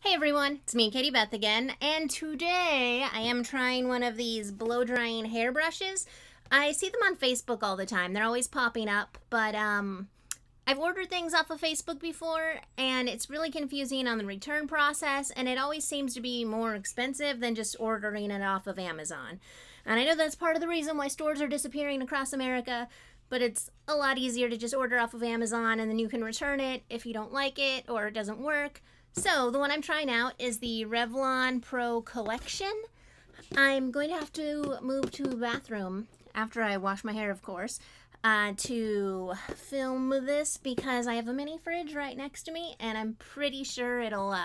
Hey everyone, it's me, Katie-Beth again, and today I am trying one of these blow-drying hairbrushes. I see them on Facebook all the time. They're always popping up, but I've ordered things off of Facebook before, and it's really confusing on the return process, and it always seems to be more expensive than just ordering it off of Amazon. And I know that's part of the reason why stores are disappearing across America, but it's a lot easier to just order off of Amazon, and then you can return it if you don't like it or it doesn't work. So, the one I'm trying out is the Revlon Pro Collection. I'm going to have to move to the bathroom after I wash my hair, of course, to film this because I have a mini fridge right next to me, and I'm pretty sure it'll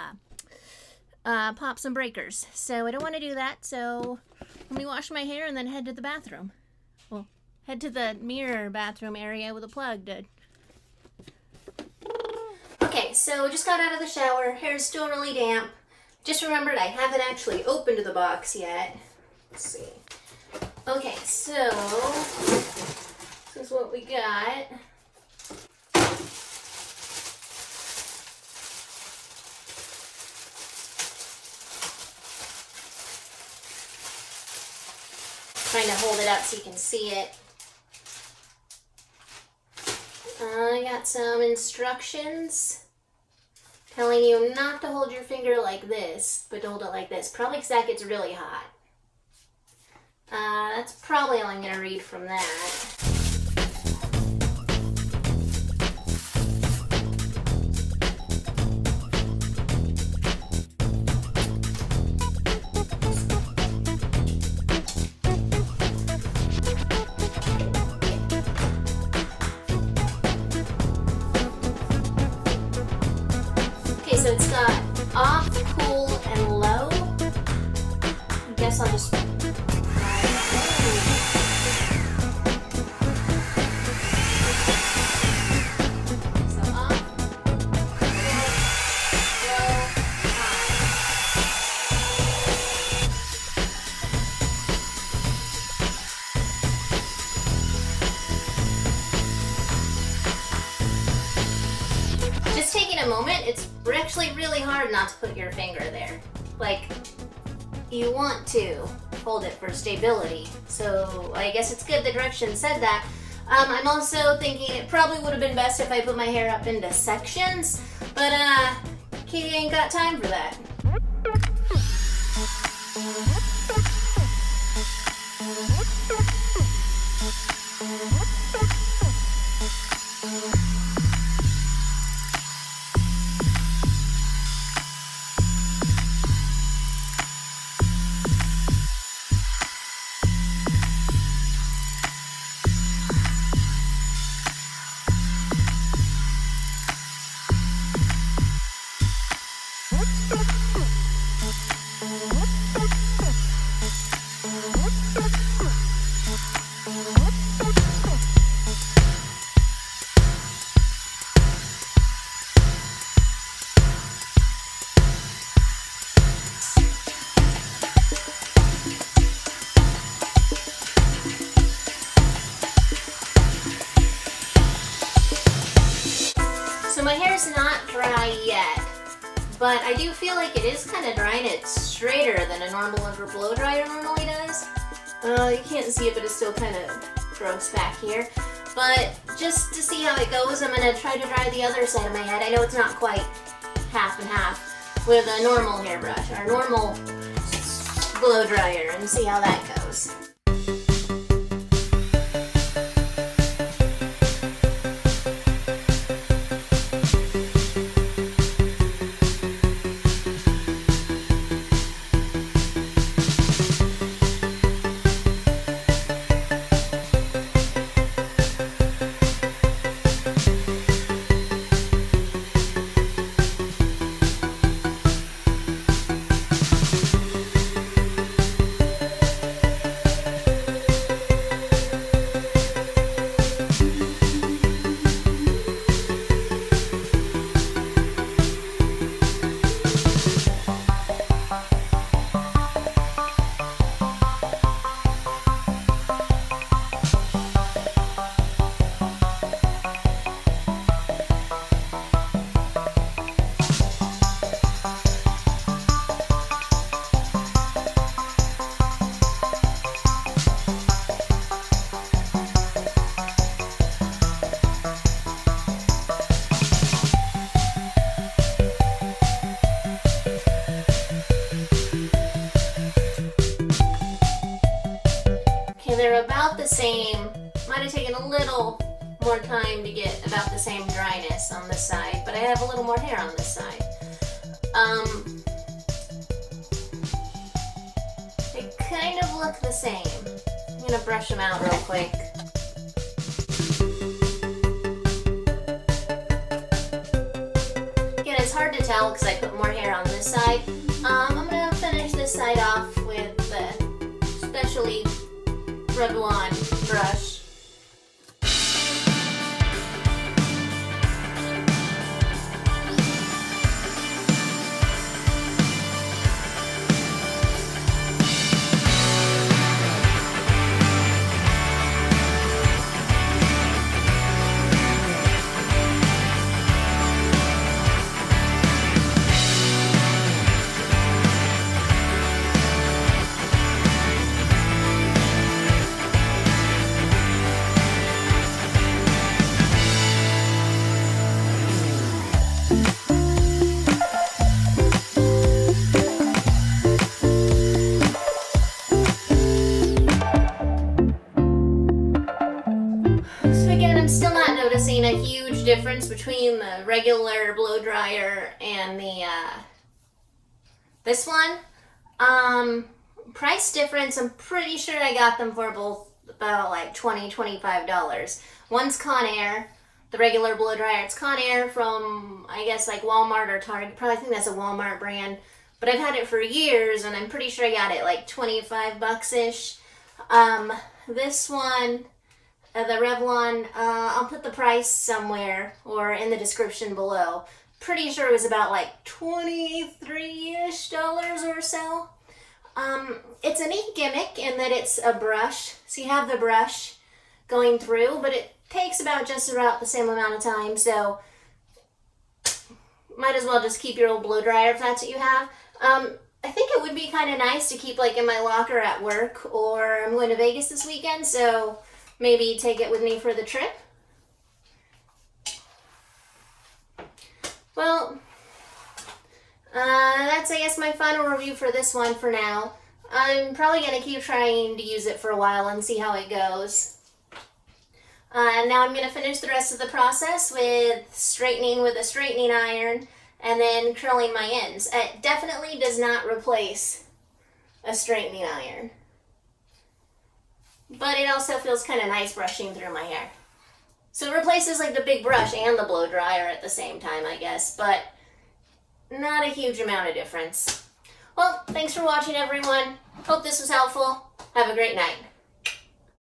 pop some breakers. So, I don't want to do that, so let me wash my hair and then head to the bathroom. Well, head to the mirror bathroom area with a plug to... Okay, so just got out of the shower. Hair's still really damp. Just remembered I haven't actually opened the box yet. Let's see. Okay, so this is what we got. Trying to hold it up so you can see it. I got some instructions telling you not to hold your finger like this, but to hold it like this. Probably because that gets really hot. That's probably all I'm going to read from that. So it's got off, cool, and low. I guess I'll just try it. So off, cool, low, high. Just taking a moment, it's actually really hard not to put your finger there. Like, you want to hold it for stability. So I guess it's good the directions said that. I'm also thinking it probably would have been best if I put my hair up into sections, but Katie ain't got time for that. So my hair's not dry yet, but I do feel like it is kind of dry and it's straighter than a normal blow dryer normally does. You can't see it, but it's still kind of gross back here. But just to see how it goes, I'm going to try to dry the other side of my head. I know it's not quite half and half with a normal hairbrush, or normal blow dryer, and see how that goes. same, might have taken a little more time to get about the same dryness on this side, but I have a little more hair on this side. They kind of look the same. I'm gonna brush them out real quick. Again, it's hard to tell because I put more hair on this side. I'm gonna finish this side off with the specially Revlon brush. Still not noticing a huge difference between the regular blow dryer and the this one. Price difference, I'm pretty sure I got them for both about like $20–$25. One's Conair, the regular blow dryer. It's Conair from, I guess, like Walmart or Target. Probably think that's a Walmart brand, but I've had it for years and I'm pretty sure I got it like 25 bucks-ish. This one, the Revlon, I'll put the price somewhere or in the description below. Pretty sure it was about like $23-ish or so. It's a neat gimmick in that it's a brush. So you have the brush going through, but it takes just about the same amount of time. So might as well just keep your old blow dryer if that's what you have. I think it would be kind of nice to keep like in my locker at work, or I'm going to Vegas this weekend, so maybe take it with me for the trip. Well, that's, I guess, my final review for this one for now. I'm probably going to keep trying to use it for a while and see how it goes. Now I'm going to finish the rest of the process with straightening with a straightening iron and then curling my ends. It definitely does not replace a straightening iron, but it also feels kind of nice brushing through my hair. So it replaces like the big brush and the blow dryer at the same time, I guess, but not a huge amount of difference. Well, thanks for watching, everyone. Hope this was helpful. Have a great night.